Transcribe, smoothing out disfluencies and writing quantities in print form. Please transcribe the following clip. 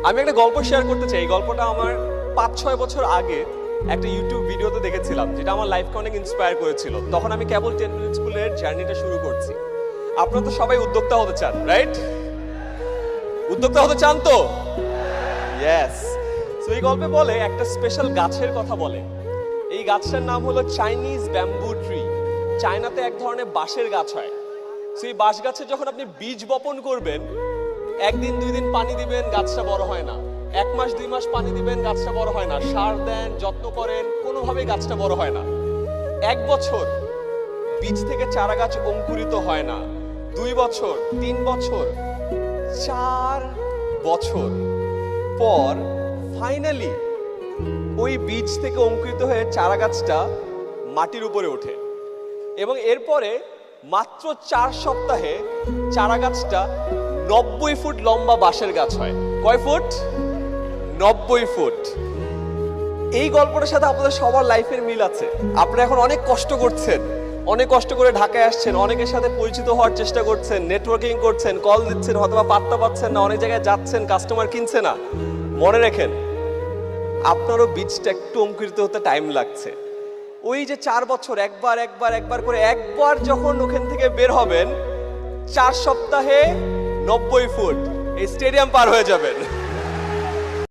আমি একটা গল্প শেয়ার করতে চাই। এই গল্পটা আমার 5-6 বছর আগে একটা ইউটিউব ভিডিওতে দেখেছিলাম, যেটা আমার লাইফকে অনেক ইন্সপায়ার করেছিল। তখন আমি কেবল 10 মিনিট স্কুলের জার্নিটা শুরু করছি। আপনারা তো সবাই উদ্যোক্তা হতে চান, রাইট? উদ্যোক্তা হতে চান তো? ইয়েস। সো এই গল্পে বলে একটা স্পেশাল গাছের কথা বলে। এই গাছটার নাম হলো চাইনিজ ব্যাম্বু ট্রি। চায়নাতে এক ধরনের বাঁশের গাছ হয়। সো এই বাঁশ গাছে যখন আপনি বীজ বপন করবেন, 1 দিন 2 দিন পানি দিবেন, গাছটা বড় হয় না। 1 মাস 2 মাস পানি দিবেন, গাছটা বড় হয় না। সার দেন, যত্ন করেন, কোনোভাবেই গাছটা বড় হয় না। 1 বছর বীজ থেকে চারা গাছ অঙ্কুরিত হয় না। 2 বছর, 3 বছর, 4 বছর পর ফাইনালি ওই বীজ থেকে অঙ্কুরিত হয়ে চারা গাছটা মাটির উপরে ওঠে এবং এরপরে মাত্র 4 সপ্তাহে চারা গাছটা 90 ফুট লম্বা বাঁশের গাছ হয়। কয় ফুট? 90 ফুট। এই গল্পটার সাথে আপনাদের সবার লাইফের মিল আছে। আপনারা এখন অনেক কষ্ট করছেন, অনেক কষ্ট করে ঢাকায় আসছেন, অনেকের সাথে পরিচিত হওয়ার চেষ্টা করছেন, নেটওয়ার্কিং করছেন, কল দিচ্ছেন, হয়তো পাত্তা পাচ্ছেন না, অনেক জায়গায় যাচ্ছেন, কাস্টমার কিনছে না। মনে রাখেন, আপনারও বীজটা একটু অঙ্কুরিত হতে টাইম লাগছে। ওই যে 4 বছর একবার করে একবার যখন ওখান থেকে বের হবেন, 4 সপ্তাহে 90 ফুট এই স্টেডিয়াম পার হয়ে যাবেন।